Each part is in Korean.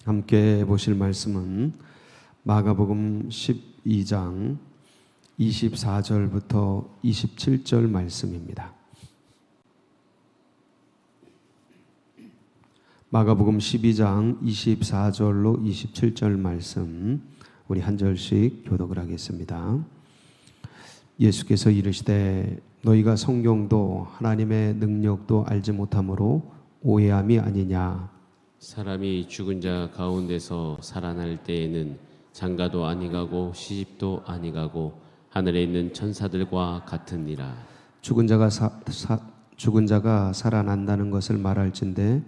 함께 보실 말씀은 마가복음 12장 24절부터 27절 말씀입니다. 마가복음 12장 24절로 27절 말씀 우리 한 절씩 교독을 하겠습니다. 예수께서 이르시되 너희가 성경도 하나님의 능력도 알지 못함으로 오해함이 아니냐. 사람이 죽은 자 가운데서 살아날 때에는 장가도 아니가고 시집도 아니가고 하늘에 있는 천사들과 같으니라. 죽은 자가 살아난다는 것을 말할진대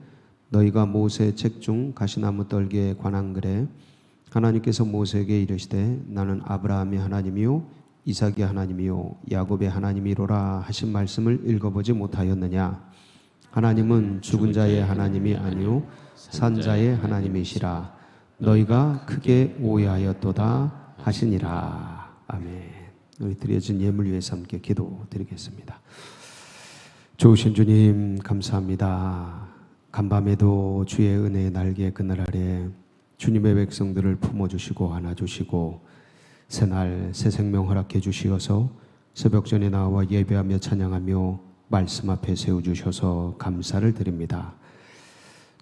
너희가 모세 책 중 가시나무 떨기에 관한 글에 하나님께서 모세에게 이르시되 나는 아브라함의 하나님이요 이삭의 하나님이요 야곱의 하나님이로라 하신 말씀을 읽어보지 못하였느냐. 하나님은 죽은 자의 하나님이 아니요 산자의 하나님이시라. 너희가 크게 오해하였도다 하시니라. 아멘. 우리 드려진 예물 위해서 함께 기도드리겠습니다. 좋으신 주님 감사합니다. 간밤에도 주의 은혜의 날개 그늘 아래 주님의 백성들을 품어주시고 안아주시고 새날 새 생명 허락해 주시어서 새벽전에 나와 예배하며 찬양하며 말씀 앞에 세워주셔서 감사를 드립니다.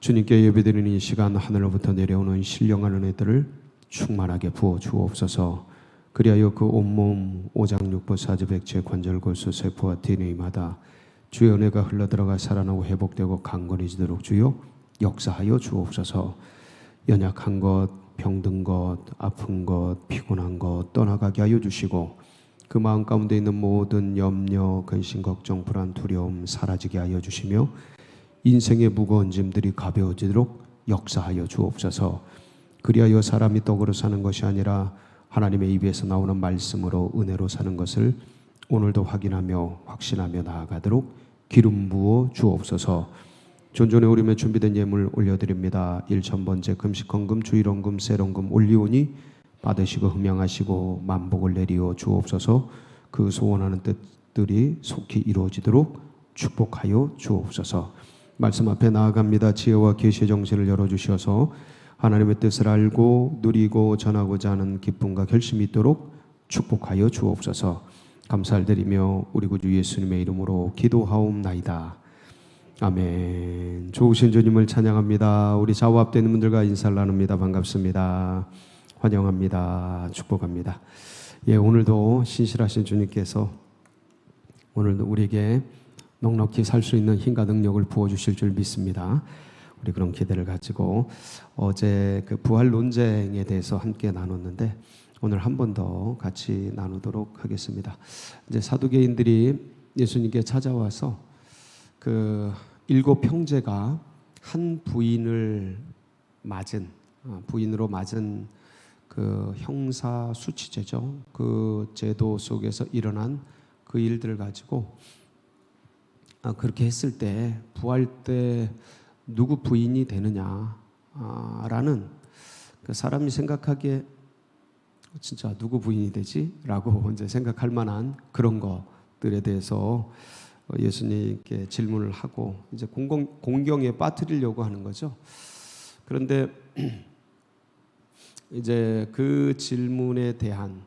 주님께 예배드리는 이 시간 하늘로부터 내려오는 신령한 은혜들을 충만하게 부어 주옵소서. 그리하여 그 온몸 오장육부 사지백체 관절골수 세포와 DNA마다 주의 은혜가 흘러들어가 살아나고 회복되고 강건해지도록 주여 역사하여 주옵소서. 연약한 것, 병든 것, 아픈 것, 피곤한 것 떠나가게 하여 주시고 그 마음 가운데 있는 모든 염려, 근심, 걱정, 불안, 두려움 사라지게 하여 주시며 인생의 무거운 짐들이 가벼워지도록 역사하여 주옵소서. 그리하여 사람이 떡으로 사는 것이 아니라 하나님의 입에서 나오는 말씀으로 은혜로 사는 것을 오늘도 확인하며 확신하며 나아가도록 기름 부어 주옵소서. 존존의 우림에 준비된 예물 올려드립니다. 1,000번째 금식헌금 주일헌금 세론금 올리오니 받으시고 흠양하시고 만복을 내리어 주옵소서. 그 소원하는 뜻들이 속히 이루어지도록 축복하여 주옵소서. 말씀 앞에 나아갑니다. 지혜와 계시의 정신을 열어주셔서 하나님의 뜻을 알고 누리고 전하고자 하는 기쁨과 결심이 있도록 축복하여 주옵소서. 감사를 드리며 우리 구주 예수님의 이름으로 기도하옵나이다. 아멘. 좋으신 주님을 찬양합니다. 우리 좌우 앞에 있는 분들과 인사를 나눕니다. 반갑습니다. 환영합니다. 축복합니다. 예, 오늘도 신실하신 주님께서 오늘도 우리에게 넉넉히 살 수 있는 힘과 능력을 부어주실 줄 믿습니다. 우리 그런 기대를 가지고 어제 그 부활 논쟁에 대해서 함께 나눴는데 오늘 한 번 더 같이 나누도록 하겠습니다. 이제 사두개인들이 예수님께 찾아와서 그 7 형제가 한 부인으로 맞은 그 형사 수치죄죠. 그 제도 속에서 일어난 그 일들을 가지고 그렇게 했을 때 부활 때 누구 부인이 되느냐라는 그 사람이 생각하기에 진짜 누구 부인이 되지? 라고 이제 생각할 만한 그런 것들에 대해서 예수님께 질문을 하고 이제 공경에 빠뜨리려고 하는 거죠. 그런데 이제 그 질문에 대한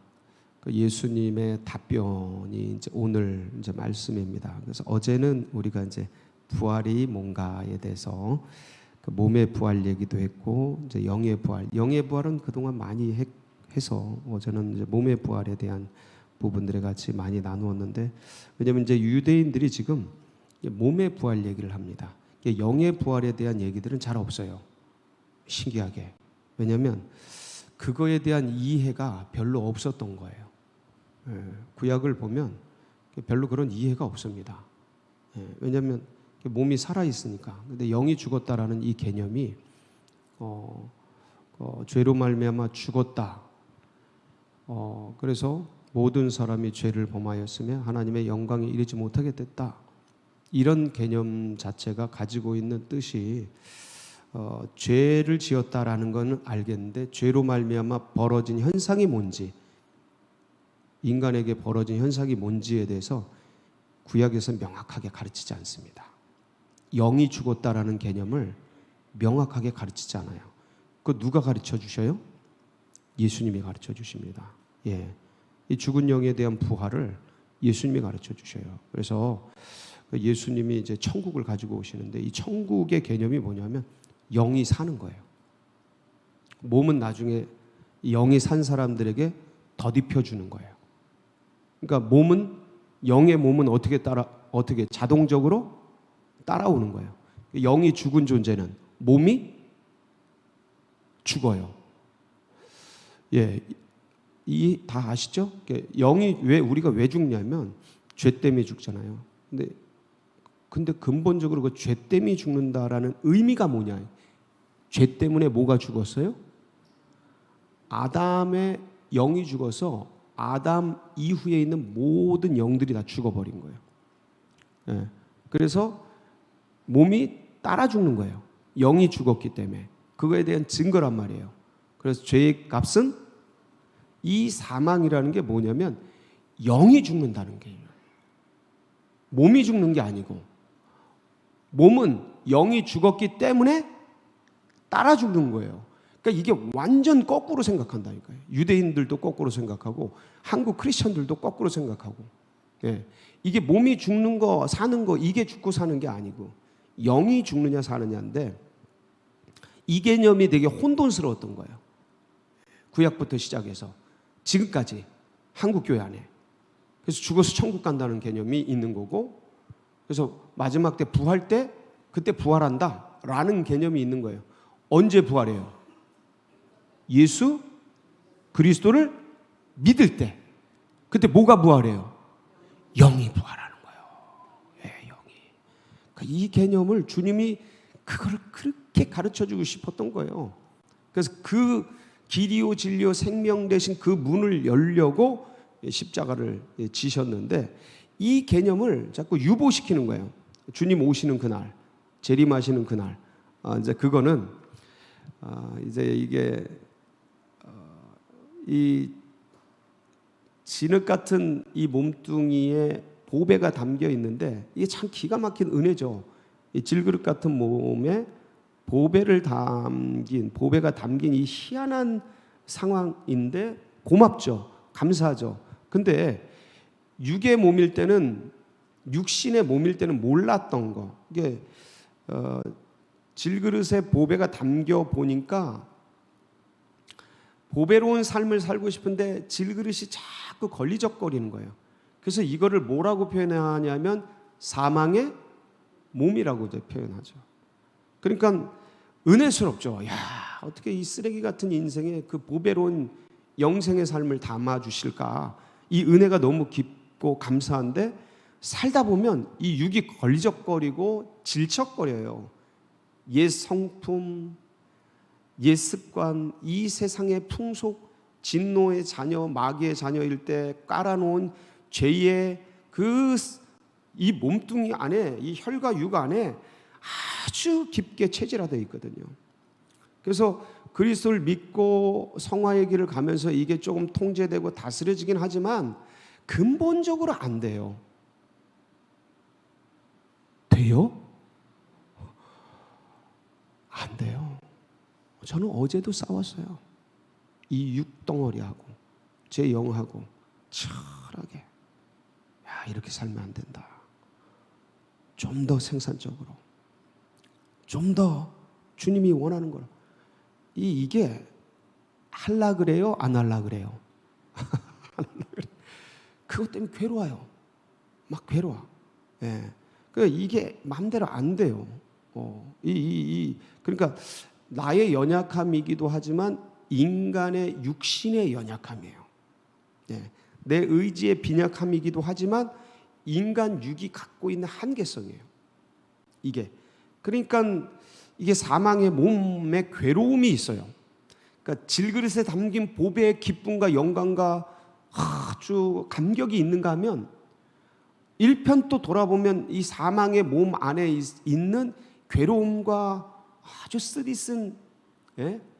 그 예수님의 답변이 이제 오늘 이제 말씀입니다. 그래서 어제는 우리가 이제 부활이 뭔가에 대해서 그 몸의 부활 얘기도 했고 이제 영의 부활은 그동안 많이 해서 어제는 이제 몸의 부활에 대한 부분들에 같이 많이 나누었는데 왜냐하면 이제 유대인들이 지금 몸의 부활 얘기를 합니다. 영의 부활에 대한 얘기들은 잘 없어요. 신기하게. 왜냐하면 그거에 대한 이해가 별로 없었던 거예요. 구약을 보면 별로 그런 이해가 없습니다. 왜냐하면 몸이 살아 있으니까. 근데 영이 죽었다라는 이 개념이 죄로 말미암아 죽었다. 그래서 모든 사람이 죄를 범하였으며 하나님의 영광에 이르지 못하게 됐다. 이런 개념 자체가 가지고 있는 뜻이 죄를 지었다라는 건 알겠는데 죄로 말미암아 벌어진 현상이 뭔지, 인간에게 벌어진 현상이 뭔지에 대해서 구약에서 명확하게 가르치지 않습니다. 영이 죽었다라는 개념을 명확하게 가르치지 않아요. 그거 누가 가르쳐 주셔요? 예수님이 가르쳐 주십니다. 예, 이 죽은 영에 대한 부활을 예수님이 가르쳐 주셔요. 그래서 예수님이 이제 천국을 가지고 오시는데 이 천국의 개념이 뭐냐면 영이 사는 거예요. 몸은 나중에 영이 산 사람들에게 덧입혀 주는 거예요. 그러니까 영의 몸은 어떻게 자동적으로 따라오는 거예요. 영이 죽은 존재는 몸이 죽어요. 예, 이 다 아시죠? 영이 우리가 왜 죽냐면 죄 때문에 죽잖아요. 근데 근본적으로 그 죄 때문에 죽는다라는 의미가 뭐냐? 죄 때문에 뭐가 죽었어요? 아담의 영이 죽어서 아담 이후에 있는 모든 영들이 다 죽어버린 거예요. 예, 그래서 몸이 따라 죽는 거예요. 영이 죽었기 때문에. 그거에 대한 증거란 말이에요. 그래서 죄의 값은 이 사망이라는 게 뭐냐면 영이 죽는다는 거예요. 몸이 죽는 게 아니고 몸은 영이 죽었기 때문에 따라 죽는 거예요. 그러니까 이게 완전 거꾸로 생각한다니까요. 유대인들도 거꾸로 생각하고 한국 크리스천들도 거꾸로 생각하고. 예. 이게 몸이 죽는 거 사는 거 이게 죽고 사는 게 아니고 영이 죽느냐 사느냐인데 이 개념이 되게 혼돈스러웠던 거예요. 구약부터 시작해서 지금까지 한국 교회 안에. 그래서 죽어서 천국 간다는 개념이 있는 거고 그래서 마지막 때 부활 때 그때 부활한다라는 개념이 있는 거예요. 언제 부활해요? 예수 그리스도를 믿을 때. 그때 뭐가 부활해요? 영이 부활하는 거예요. 예, 영이. 그러니까 이 개념을 주님이 그걸 그렇게 가르쳐주고 싶었던 거예요. 그래서 그 길이요 진리요 생명 되신 그 문을 열려고 십자가를 지셨는데 이 개념을 자꾸 유보시키는 거예요. 주님 오시는 그날, 재림하시는 그날. 이제 그거는 이제 이게 이 진흙 같은 이 몸뚱이에 보배가 담겨 있는데 이게 참 기가 막힌 은혜죠. 이 질그릇 같은 몸에 보배가 담긴 이 희한한 상황인데 고맙죠. 감사하죠. 근데 육의 몸일 때는 육신의 몸일 때는 몰랐던 거. 이게 질그릇에 보배가 담겨 보니까 보배로운 삶을 살고 싶은데 질그릇이 자꾸 걸리적거리는 거예요. 그래서 이거를 뭐라고 표현하냐면 사망의 몸이라고 표현하죠. 그러니까 은혜스럽죠. 야, 어떻게 이 쓰레기 같은 인생에 그 보배로운 영생의 삶을 담아 주실까? 이 은혜가 너무 깊고 감사한데 살다 보면 이 육이 걸리적거리고 질척거려요. 옛 성품, 옛 습관, 이 세상의 풍속, 진노의 자녀, 마귀의 자녀일 때 깔아놓은 죄의 이 몸뚱이 안에, 이 혈과 육 안에 아주 깊게 체질화되어 있거든요. 그래서 그리스도를 믿고 성화의 길을 가면서 이게 조금 통제되고 다스려지긴 하지만 근본적으로 안 돼요. 돼요? 안 돼요. 저는 어제도 싸웠어요. 이 육덩어리하고 제 영하고 철하게 이렇게 살면 안 된다. 좀 더 생산적으로, 좀 더 주님이 원하는 걸. 이게 할라 그래요? 안 할라 그래요? 그것 때문에 괴로워요. 막 괴로워. 예. 그러니까 이게 마음대로 안 돼요. 그러니까 나의 연약함이기도 하지만 인간의 육신의 연약함이에요. 예. 내 의지의 빈약함이기도 하지만 인간 육이 갖고 있는 한계성이에요. 이게. 그러니까 이게 사망의 몸에 괴로움이 있어요. 그러니까 질그릇에 담긴 보배의 기쁨과 영광과 아주 감격이 있는가 하면 일편 또 돌아보면 이 사망의 몸 안에 있는 괴로움과 아주 쓰디쓴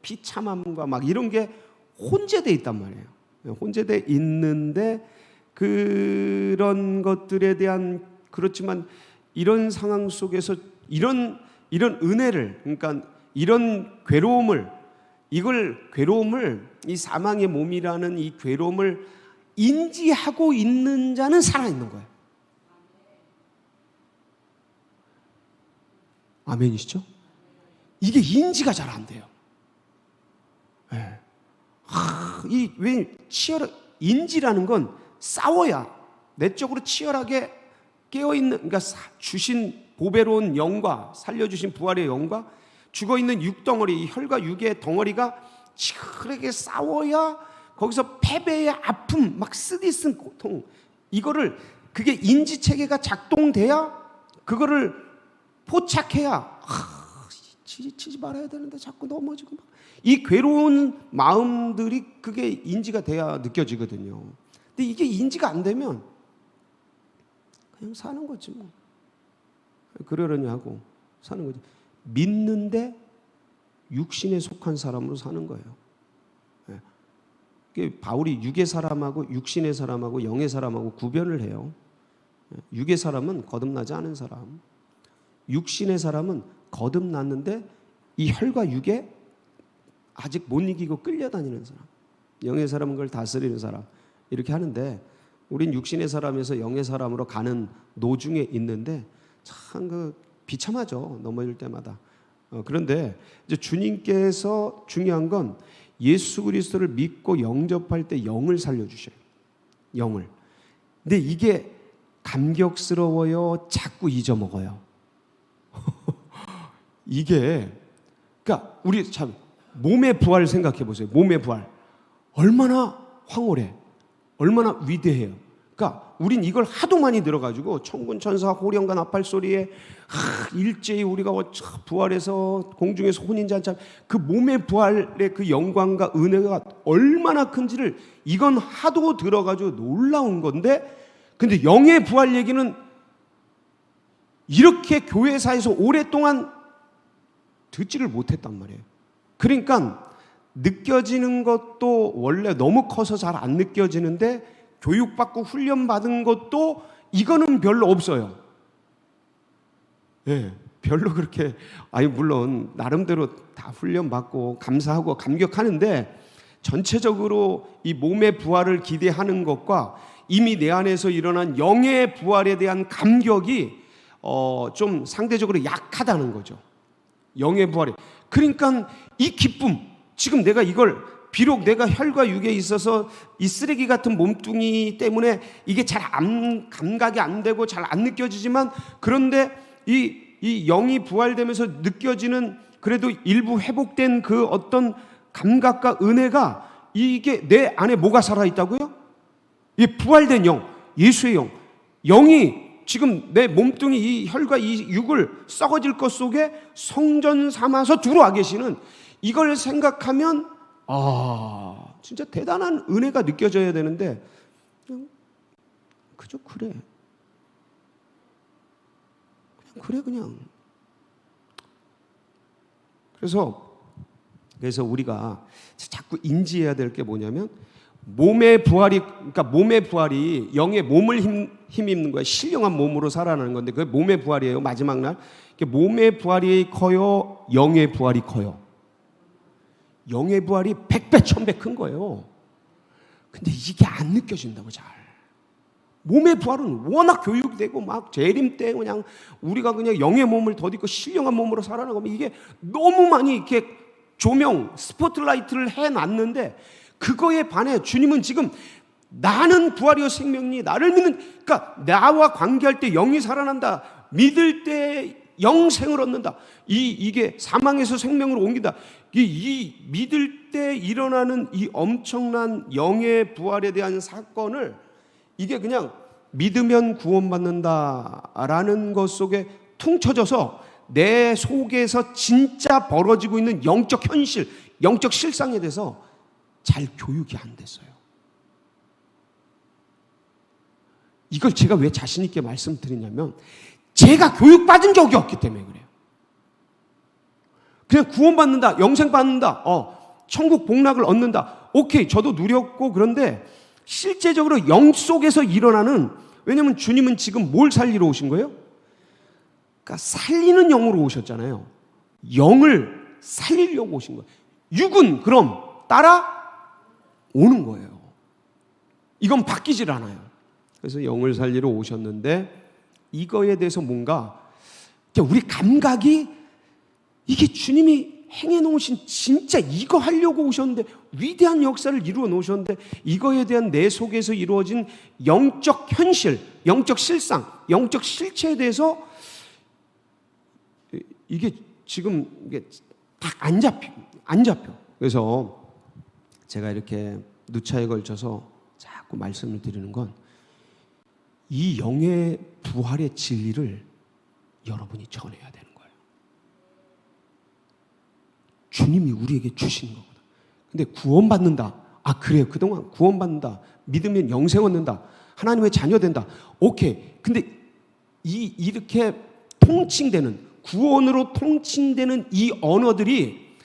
비참함과 막 이런 게 혼재되어 있단 말이에요. 혼재되어 있는데 그런 것들에 대한 그렇지만 이런 상황 속에서 이런 은혜를 그러니까 이런 괴로움을 이걸 괴로움을, 이 사망의 몸이라는 이 괴로움을 인지하고 있는 자는 살아있는 거예요. 아멘이시죠? 이게 인지가 잘 안 돼요. 네. 왜 인지라는 건 싸워야 내적으로 치열하게 깨어있는, 그러니까 주신 보배로운 영과 살려주신 부활의 영과 죽어있는 육덩어리, 이 혈과 육의 덩어리가 치열하게 싸워야 거기서 패배의 아픔, 막 쓰디쓴 고통, 이거를, 그게 인지체계가 작동돼야, 그거를 포착해야, 치지 말아야 되는데 자꾸 넘어지고 막. 이 괴로운 마음들이 그게 인지가 돼야 느껴지거든요. 근데 이게 인지가 안 되면 그냥 사는 거지 뭐. 그러려니 하고 사는 거지. 믿는데 육신에 속한 사람으로 사는 거예요. 바울이 육의 사람하고 육신의 사람하고 영의 사람하고 구별을 해요. 육의 사람은 거듭나지 않은 사람, 육신의 사람은 거듭났는데 이 혈과 육에 아직 못 이기고 끌려다니는 사람, 영의 사람은 그걸 다스리는 사람, 이렇게 하는데 우린 육신의 사람에서 영의 사람으로 가는 노중에 있는데 참 비참하죠. 넘어질 때마다. 그런데 이제 주님께서 중요한 건 예수 그리스도를 믿고 영접할 때 영을 살려주셔요. 영을. 근데 이게 감격스러워요? 자꾸 잊어먹어요? 이게, 그러니까 우리 참 몸의 부활 생각해 보세요. 몸의 부활 얼마나 황홀해, 얼마나 위대해요. 그러니까 우린 이걸 하도 많이 들어가지고 천군 천사 호령과 나팔 소리에 일제히 우리가 부활해서 공중에서 혼인잔치, 그 몸의 부활의 그 영광과 은혜가 얼마나 큰지를 이건 하도 들어가지고 놀라운 건데, 근데 영의 부활 얘기는 이렇게 교회사에서 오랫동안 듣지를 못했단 말이에요. 그러니까 느껴지는 것도 원래 너무 커서 잘 안 느껴지는데, 교육받고 훈련받은 것도 이거는 별로 없어요. 예, 별로 그렇게, 물론 나름대로 다 훈련받고 감사하고 감격하는데, 전체적으로 이 몸의 부활을 기대하는 것과 이미 내 안에서 일어난 영의 부활에 대한 감격이 좀 상대적으로 약하다는 거죠. 영의 부활이. 그러니까 이 기쁨, 지금 내가 이걸, 비록 내가 혈과 육에 있어서 이 쓰레기 같은 몸뚱이 때문에 이게 잘 감각이 안 되고 잘 안 느껴지지만, 그런데 이 영이 부활되면서 느껴지는 그래도 일부 회복된 그 어떤 감각과 은혜가, 이게 내 안에 뭐가 살아있다고요? 이 부활된 영, 예수의 영, 영이 지금 내 몸뚱이 이 혈과 이 육을 썩어질 것 속에 성전 삼아서 들어와 계시는, 이걸 생각하면 진짜 대단한 은혜가 느껴져야 되는데 그냥 그저 그래. 그냥. 그래서 우리가 자꾸 인지해야 될 게 뭐냐면, 몸의 부활이, 그러니까 몸의 부활이 영의 몸을 힘입는 거야. 신령한 몸으로 살아나는 건데, 그게 몸의 부활이에요. 마지막 날. 몸의 부활이 커요, 영의 부활이 커요. 영의 부활이 100배 1000배 큰 거예요. 근데 이게 안 느껴진다고 잘. 몸의 부활은 워낙 교육되고 막 재림 때 그냥 우리가 그냥 영의 몸을 덧입고 신령한 몸으로 살아나가면 이게 너무 많이 이렇게 조명, 스포트라이트를 해놨는데, 그거에 반해 주님은 지금 나는 부활이요 생명이 나를 믿는, 그러니까 나와 관계할 때 영이 살아난다, 믿을 때 영생을 얻는다, 이게 사망에서 생명으로 옮긴다, 이 믿을 때 일어나는 이 엄청난 영의 부활에 대한 사건을, 이게 그냥 믿으면 구원받는다라는 것 속에 퉁쳐져서 내 속에서 진짜 벌어지고 있는 영적 현실, 영적 실상에 대해서 잘 교육이 안 됐어요. 이걸 제가 왜 자신 있게 말씀드리냐면, 제가 교육받은 적이 없기 때문에 그래요. 그냥 구원받는다, 영생받는다, 천국 복락을 얻는다, 오케이, 저도 누렸고, 그런데 실제적으로 영 속에서 일어나는, 왜냐하면 주님은 지금 뭘 살리러 오신 거예요? 그러니까 살리는 영으로 오셨잖아요. 영을 살리려고 오신 거예요. 육은 그럼 따라오는 거예요. 이건 바뀌질 않아요. 그래서 영을 살리러 오셨는데 이거에 대해서 뭔가 우리 감각이 이게 주님이 행해 놓으신 진짜 이거 하려고 오셨는데 위대한 역사를 이루어 놓으셨는데 이거에 대한 내 속에서 이루어진 영적 현실, 영적 실상, 영적 실체에 대해서 이게 지금 이게 딱 안 잡혀. 그래서 제가 이렇게 누차에 걸쳐서 자꾸 말씀을 드리는 건 이 영의 부활의 진리를 여러분이 전해야 되는 거예요. 주님이 우리에게 주신 거거든. 근데 구원받는다. 아, 그래요. 그동안 구원받는다. 믿으면 영생 얻는다. 하나님의 자녀 된다. 오케이. 근데 이렇게 통칭되는, 구원으로 통칭되는 이 언어들이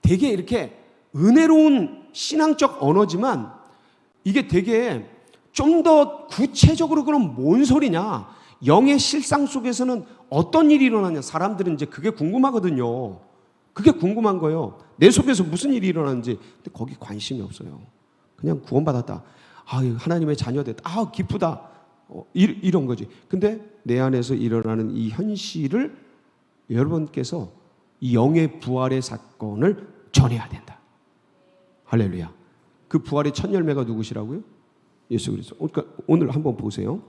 되게 이렇게 은혜로운 신앙적 언어지만 이게 되게 좀 더 구체적으로 그럼 뭔 소리냐? 영의 실상 속에서는 어떤 일이 일어나냐? 사람들은 이제 그게 궁금하거든요. 그게 궁금한 거예요. 내 속에서 무슨 일이 일어나는지. 근데 거기 관심이 없어요. 그냥 구원받았다. 아, 하나님의 자녀 됐다. 아, 기쁘다. 이런 거지. 근데 내 안에서 일어나는 이 현실을 여러분께서 이 영의 부활의 사건을 전해야 된다. 할렐루야. 그 부활의 첫 열매가 누구시라고요? 예수 그리스도. 그러니까 오늘 한번 보세요.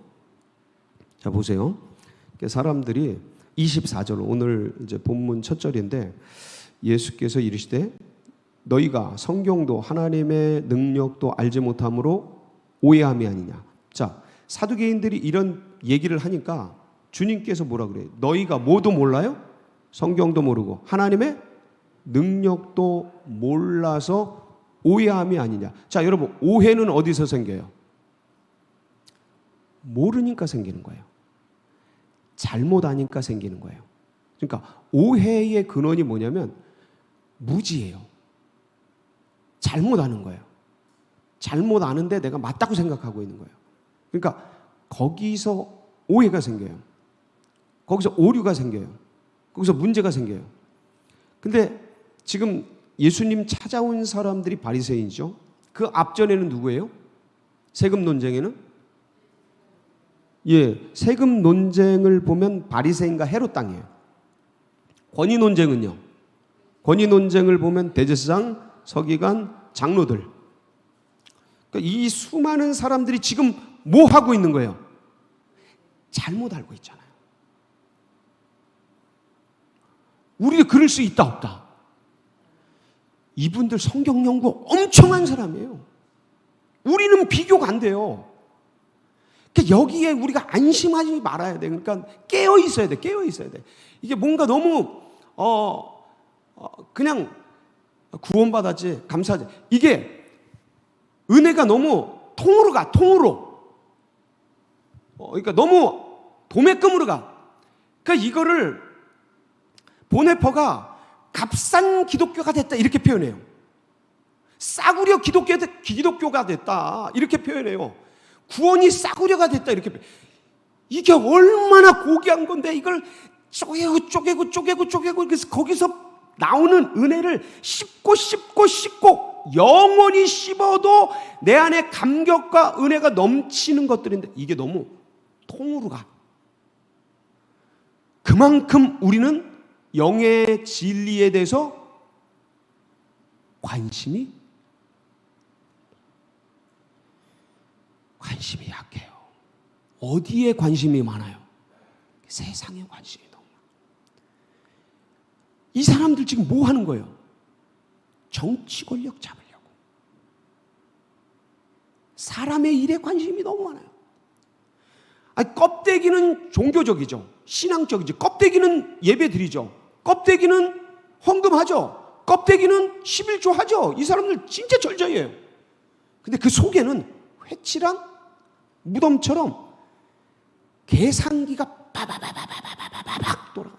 자, 보세요. 사람들이 24절, 오늘 이제 본문 첫 절인데 예수께서 이르시되 너희가 성경도 하나님의 능력도 알지 못함으로 오해함이 아니냐. 자, 사두개인들이 이런 얘기를 하니까 주님께서 뭐라 그래요? 너희가 뭐도 몰라요? 성경도 모르고 하나님의 능력도 몰라서 오해함이 아니냐. 자, 여러분, 오해는 어디서 생겨요? 모르니까 생기는 거예요. 잘못 아니까 생기는 거예요. 그러니까 오해의 근원이 뭐냐면 무지예요. 잘못 아는 거예요. 잘못 아는데 내가 맞다고 생각하고 있는 거예요. 그러니까 거기서 오해가 생겨요. 거기서 오류가 생겨요. 거기서 문제가 생겨요. 근데 지금 예수님 찾아온 사람들이 바리새인이죠. 그 앞전에는 누구예요? 세금 논쟁에는? 예, 세금 논쟁을 보면 바리새인과 헤롯 땅이에요. 권위 논쟁은요? 권위 논쟁을 보면 대제사장, 서기관, 장로들. 그러니까 이 수많은 사람들이 지금 뭐 하고 있는 거예요? 잘못 알고 있잖아요. 우리도 그럴 수 있다 없다? 이분들 성경 연구 엄청 한 사람이에요. 우리는 비교가 안 돼요. 그러니까 여기에 우리가 안심하지 말아야 돼. 그러니까 깨어 있어야 돼. 깨어 있어야 돼. 이게 뭔가 너무 그냥 구원받았지 감사하지. 이게 은혜가 너무 통으로 가. 통으로. 그러니까 너무 도매금으로 가. 그러니까 이거를 보네퍼가 값싼 기독교가 됐다 이렇게 표현해요. 싸구려 기독교가 됐다 이렇게 표현해요. 구원이 싸구려가 됐다 이렇게 표현해요. 이게 얼마나 고귀한 건데 이걸 쪼개고 그래서 거기서 나오는 은혜를 씹고 영원히 씹어도 내 안에 감격과 은혜가 넘치는 것들인데 이게 너무 통으로 가. 그만큼 우리는 영의 진리에 대해서 관심이 약해요. 어디에 관심이 많아요? 세상에 관심이 너무 많아요. 이 사람들 지금 뭐 하는 거예요? 정치 권력 잡으려고. 사람의 일에 관심이 너무 많아요. 아니, 껍데기는 종교적이죠. 신앙적이죠. 껍데기는 예배 드리죠. 껍데기는 헌금하죠. 껍데기는 11조 하죠. 이 사람들 진짜 절자예요. 근데 그 속에는 회칠한 무덤처럼 계산기가 빠바바바바바바박 돌아가.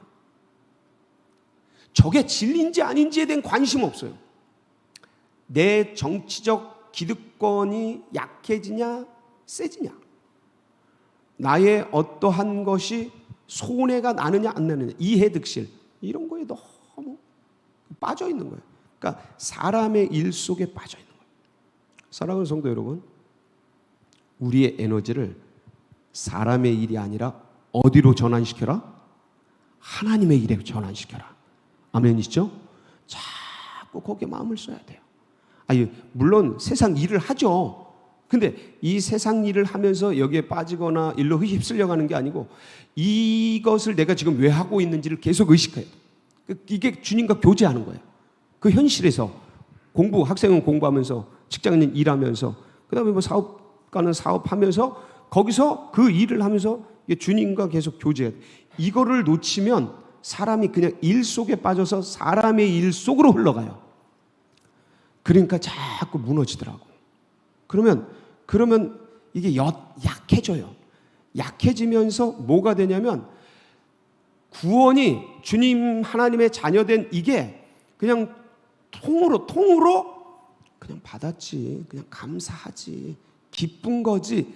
저게 진리인지 아닌지에 대한 관심 없어요. 내 정치적 기득권이 약해지냐 세지냐, 나의 어떠한 것이 손해가 나느냐 안 나느냐, 이해득실 이런 거에 너무 빠져 있는 거예요. 그러니까 사람의 일 속에 빠져 있는 거예요. 사랑하는 성도 여러분, 우리의 에너지를 사람의 일이 아니라 어디로 전환시켜라? 하나님의 일에 전환시켜라. 아멘이시죠? 자꾸 거기에 마음을 써야 돼요. 아니, 물론 세상 일을 하죠. 근데 이 세상 일을 하면서 여기에 빠지거나 일로 휩쓸려 가는 게 아니고 이것을 내가 지금 왜 하고 있는지를 계속 의식해요. 이게 주님과 교제하는 거예요. 그 현실에서 학생은 공부하면서, 직장인 일하면서, 그 다음에 뭐 사업가는 사업하면서 거기서 그 일을 하면서 주님과 계속 교제해야 돼요. 이거를 놓치면 사람이 그냥 일 속에 빠져서 사람의 일 속으로 흘러가요. 그러니까 자꾸 무너지더라고. 그러면 이게 약해져요. 약해지면서 뭐가 되냐면 구원이 주님 하나님의 자녀된 이게 그냥 통으로 그냥 받았지, 그냥 감사하지, 기쁜 거지,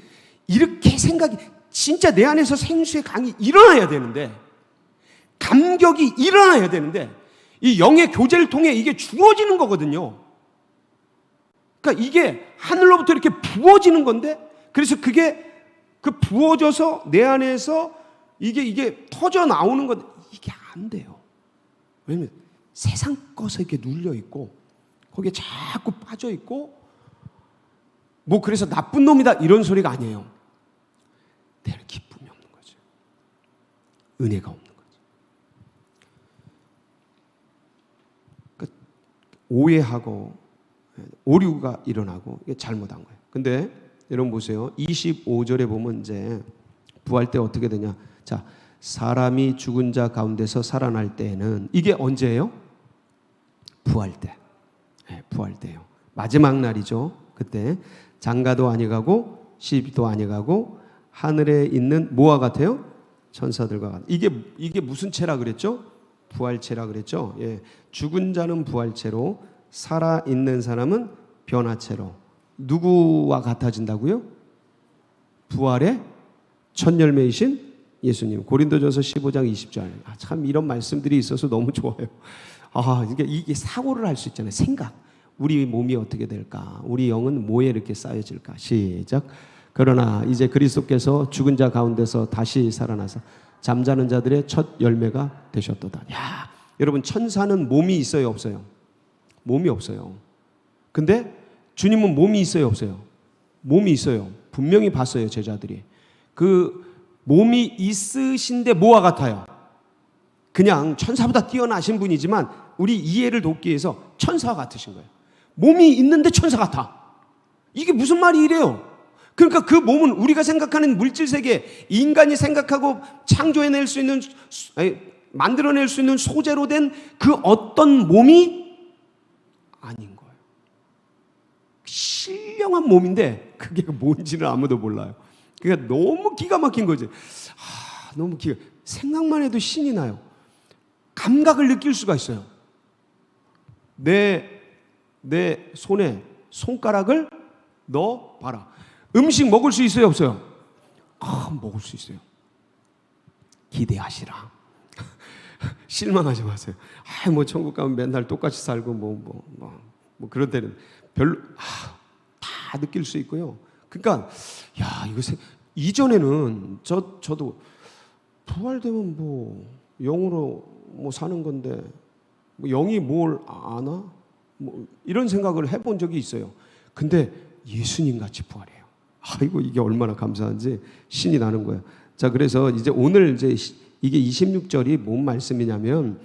이렇게 생각이 진짜 내 안에서 생수의 강이 일어나야 되는데, 감격이 일어나야 되는데, 이 영의 교제를 통해 이게 주어지는 거거든요. 그러니까 이게 하늘로부터 이렇게 부어지는 건데, 그래서 그게 부어져서 내 안에서 이게 터져 나오는 건 이게 안 돼요. 왜냐면 세상 것에 이렇게 눌려 있고 거기에 자꾸 빠져 있고, 뭐 그래서 나쁜 놈이다 이런 소리가 아니에요. 내 안에 기쁨이 없는 거죠. 은혜가 없는 거죠. 그러니까 오해하고 오류가 일어나고 이게 잘못한 거예요. 근데 여러분 보세요. 25절에 보면 이제 부활 때 어떻게 되냐? 자, 사람이 죽은 자 가운데서 살아날 때에는, 이게 언제예요? 부활 때. 네, 부활 때요. 마지막 날이죠. 그때 장가도 아니가고 시집도 아니가고 하늘에 있는 뭐와 같아요? 천사들과 같아요. 이게 무슨 채라 그랬죠? 부활체라 그랬죠. 예. 죽은 자는 부활체로, 살아 있는 사람은 변화체로. 누구와 같아진다고요? 부활의 첫 열매이신 예수님. 고린도전서 15장 20절. 참 이런 말씀들이 있어서 너무 좋아요. 이게 사고를 할 수 있잖아요. 생각. 우리 몸이 어떻게 될까? 우리 영은 뭐에 이렇게 쌓여질까? 시작. 그러나 이제 그리스도께서 죽은 자 가운데서 다시 살아나서 잠자는 자들의 첫 열매가 되셨도다. 야, 여러분, 천사는 몸이 있어요, 없어요? 몸이 없어요. 근데 주님은 몸이 있어요, 없어요? 몸이 있어요. 분명히 봤어요, 제자들이. 그 몸이 있으신데 뭐와 같아요? 그냥 천사보다 뛰어나신 분이지만 우리 이해를 돕기 위해서 천사와 같으신 거예요. 몸이 있는데 천사 같아. 이게 무슨 말이 이래요? 그러니까 그 몸은 우리가 생각하는 물질 세계, 인간이 생각하고 창조해낼 수 있는, 만들어낼 수 있는 소재로 된 그 어떤 몸이 아닌 거예요. 신령한 몸인데 그게 뭔지는 아무도 몰라요. 그러니까 너무 기가 막힌 거지. 너무 생각만 해도 신이 나요. 감각을 느낄 수가 있어요. 내 손에 손가락을 넣어 봐라. 음식 먹을 수 있어요, 없어요? 먹을 수 있어요. 기대하시라. 실망하지 마세요. 뭐 천국 가면 맨날 똑같이 살고 뭐 그런 데는 별로 다 느낄 수 있고요. 그러니까 이거 이전에는 저도 부활되면 뭐 영으로 뭐 사는 건데 뭐 영이 뭘 아나? 뭐 이런 생각을 해본 적이 있어요. 근데 예수님 같이 부활해요. 이게 얼마나 감사한지 신이 나는 거예요. 자, 그래서 이제 오늘 이게 26절이 뭔 말씀이냐면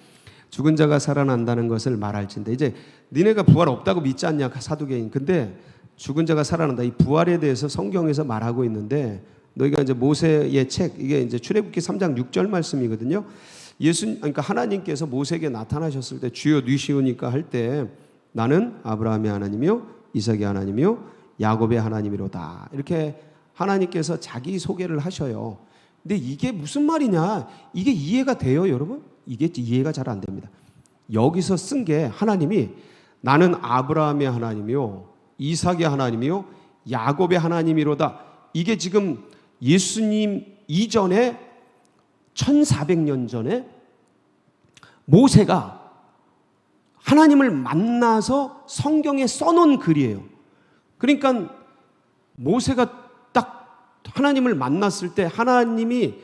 죽은 자가 살아난다는 것을 말할진대. 이제 니네가 부활 없다고 믿지 않냐, 사두개인. 근데 죽은 자가 살아난다. 이 부활에 대해서 성경에서 말하고 있는데, 너희가 이제 모세의 책, 이게 이제 출애굽기 3장 6절 말씀이거든요. 그러니까 하나님께서 모세에게 나타나셨을 때 주여 뉘시오니까 할 때 나는 아브라함의 하나님이요 이삭의 하나님이요 야곱의 하나님이로다. 이렇게 하나님께서 자기 소개를 하셔요. 근데 이게 무슨 말이냐? 이게 이해가 돼요, 여러분? 이게 이해가 잘 안 됩니다. 여기서 쓴 게 하나님이 나는 아브라함의 하나님이요 이삭의 하나님이요 야곱의 하나님이로다. 이게 지금 예수님 이전에 1400년 전에 모세가 하나님을 만나서 성경에 써놓은 글이에요. 그러니까 모세가 딱 하나님을 만났을 때 하나님이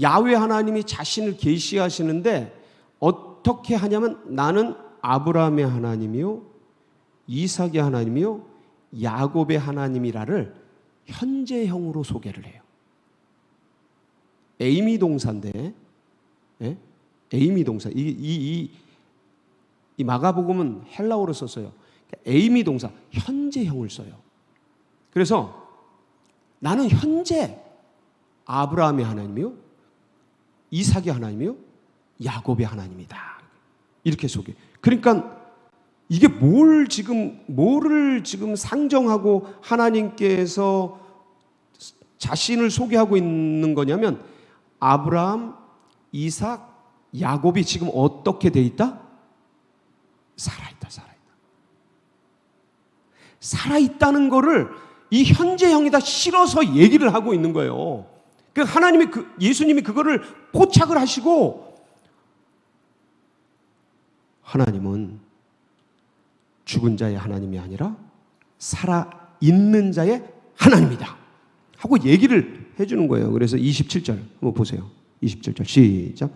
야훼 하나님이 자신을 계시하시는데 어떻게 하냐면 나는 아브라함의 하나님이요 이삭의 하나님이요 야곱의 하나님이라를 현재형으로 소개를 해요. 에이미 동사인데, 예? 에이미 동사. 이 마가복음은 헬라어로 썼어요. 에이미 동사, 현재형을 써요. 그래서 나는 현재 아브라함의 하나님이요, 이삭의 하나님이요, 야곱의 하나님이다. 이렇게 소개. 그러니까 이게 뭐를 지금 상정하고 하나님께서 자신을 소개하고 있는 거냐면 아브라함, 이삭, 야곱이 지금 어떻게 돼 있다? 살아있다. 살아있다는 거를 이 현재형에다 실어서 얘기를 하고 있는 거예요. 그 하나님이 예수님이 그거를 포착을 하시고 하나님은 죽은 자의 하나님이 아니라 살아있는 자의 하나님이다 하고 얘기를 해주는 거예요. 그래서 27절 한번 보세요. 27절 시작.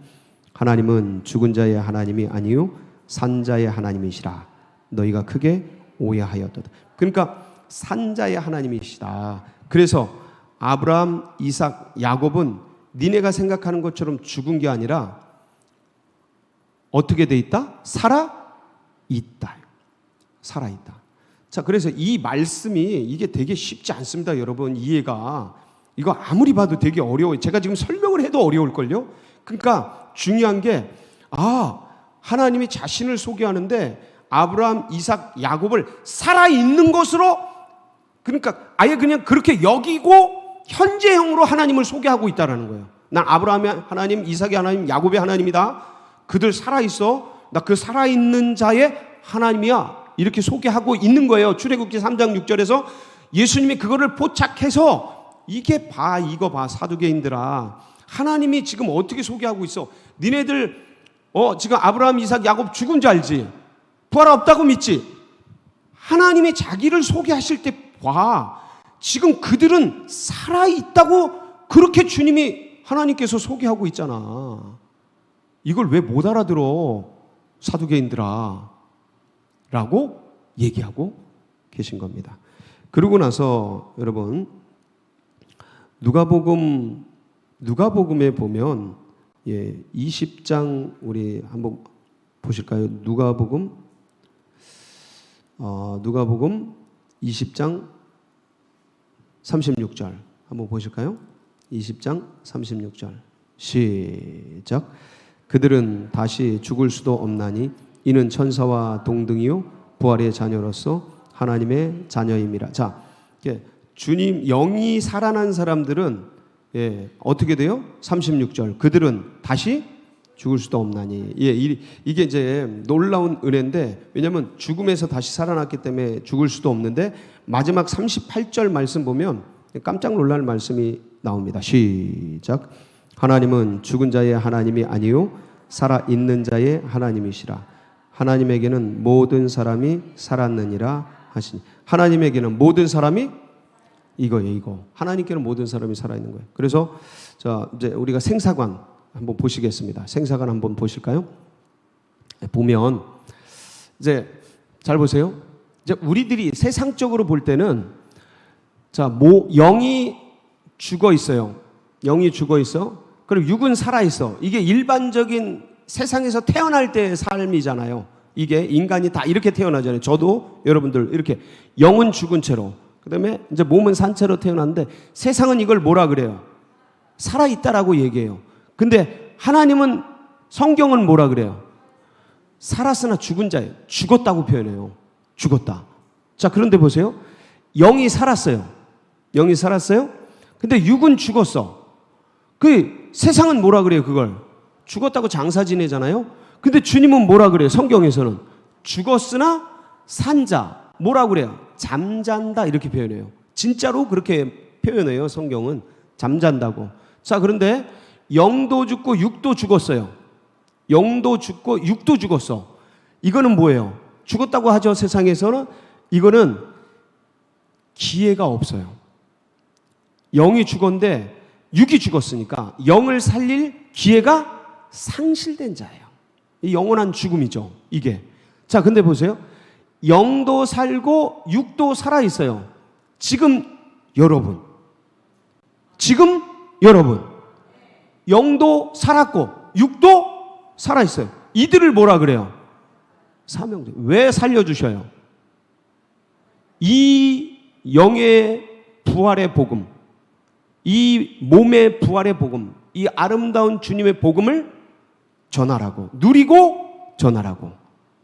하나님은 죽은 자의 하나님이 아니요 산 자의 하나님이시라. 너희가 크게 오해하였도다. 그러니까 산 자의 하나님이시다. 그래서 아브라함, 이삭, 야곱은 니네가 생각하는 것처럼 죽은 게 아니라 어떻게 돼 있다? 살아있다. 살아있다. 자, 그래서 이 말씀이 이게 되게 쉽지 않습니다, 여러분. 이해가. 이거 아무리 봐도 되게 어려워요. 제가 지금 설명을 해도 어려울걸요? 그러니까 중요한 게, 하나님이 자신을 소개하는데 아브라함, 이삭, 야곱을 살아있는 것으로, 그러니까 아예 그냥 그렇게 여기고 현재형으로 하나님을 소개하고 있다는 거예요. 난 아브라함의 하나님, 이삭의 하나님, 야곱의 하나님이다. 그들 살아있어. 나 그 살아있는 자의 하나님이야. 이렇게 소개하고 있는 거예요. 출애굽기 3장 6절에서 예수님이 그거를 포착해서 이거 봐 사두개인들아. 하나님이 지금 어떻게 소개하고 있어? 니네들 지금 아브라함, 이삭, 야곱 죽은 줄 알지? 부활 없다고 믿지? 하나님이 자기를 소개하실 때 봐. 지금 그들은 살아있다고 그렇게 주님이 하나님께서 소개하고 있잖아. 이걸 왜 못 알아들어? 사두개인들아. 라고 얘기하고 계신 겁니다. 그러고 나서 여러분 누가복음에 보면 20장 우리 한번 보실까요? 누가복음 20장 36절 한번 보실까요? 20장 36절 시작. 그들은 다시 죽을 수도 없나니 이는 천사와 동등이요 부활의 자녀로서 하나님의 자녀임이라. 자, 주님 영이 살아난 사람들은 어떻게 돼요? 36절. 그들은 다시 죽을 수도 없나니. 이게 이제 놀라운 은혜인데, 왜냐하면 죽음에서 다시 살아났기 때문에 죽을 수도 없는데 마지막 38절 말씀 보면 깜짝 놀랄 말씀이 나옵니다. 시작. 하나님은 죽은 자의 하나님이 아니요 살아있는 자의 하나님이시라. 하나님에게는 모든 사람이 살았느니라 하시니. 하나님에게는 모든 사람이 이거. 하나님께는 모든 사람이 살아있는 거예요. 그래서 자, 이제 우리가 생사관 한번 보시겠습니다. 생사관 한번 보실까요? 보면 이제 잘 보세요. 이제 우리들이 세상적으로 볼 때는 영이 죽어 있어요. 영이 죽어 있어. 그리고 육은 살아 있어. 이게 일반적인 세상에서 태어날 때의 삶이잖아요. 이게 인간이 다 이렇게 태어나잖아요. 저도 여러분들 이렇게 영은 죽은 채로, 그다음에 이제 몸은 산 채로 태어났는데 세상은 이걸 뭐라 그래요? 살아 있다라고 얘기해요. 근데 하나님은, 성경은 뭐라 그래요? 살았으나 죽은 자예요. 죽었다고 표현해요. 죽었다. 자, 그런데 보세요. 영이 살았어요. 영이 살았어요. 근데 육은 죽었어. 그 세상은 뭐라 그래요? 그걸 죽었다고 장사 지내잖아요. 근데 주님은 뭐라 그래요? 성경에서는 죽었으나 산자. 뭐라 그래요? 잠잔다 이렇게 표현해요. 진짜로 그렇게 표현해요. 성경은 잠잔다고. 자, 그런데 영도 죽고 육도 죽었어요. 영도 죽고 육도 죽었어. 이거는 뭐예요? 죽었다고 하죠. 세상에서는. 이거는 기회가 없어요. 영이 죽었는데 육이 죽었으니까 영을 살릴 기회가 상실된 자예요. 이 영원한 죽음이죠. 이게. 자, 근데 보세요. 영도 살고 육도 살아 있어요. 지금 여러분. 영도 살았고 육도 살아 있어요. 이들을 뭐라 그래요? 사명자. 왜 살려주셔요? 이 영의 부활의 복음, 이 몸의 부활의 복음, 이 아름다운 주님의 복음을 전하라고, 누리고 전하라고.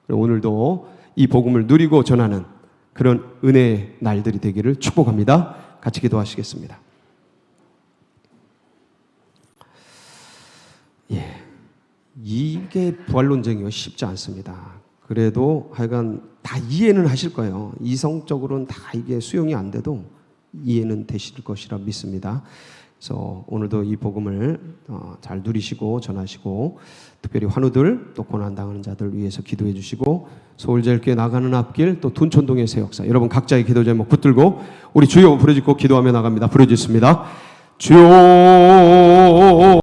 오늘도 이 복음을 누리고 전하는 그런 은혜의 날들이 되기를 축복합니다. 같이 기도하시겠습니다. 이게 부활론쟁이가 쉽지 않습니다. 그래도 하여간 다 이해는 하실 거예요. 이성적으로는 다 이게 수용이 안 돼도 이해는 되실 것이라 믿습니다. 그래서 오늘도 이 복음을 잘 누리시고 전하시고, 특별히 환우들 또 고난당하는 자들 위해서 기도해 주시고, 서울제일교회 나가는 앞길 또 둔촌동의 새 역사, 여러분 각자의 기도 제목 붙들고 우리 주여 부르짖고 기도하며 나갑니다. 부르짖습니다. 주여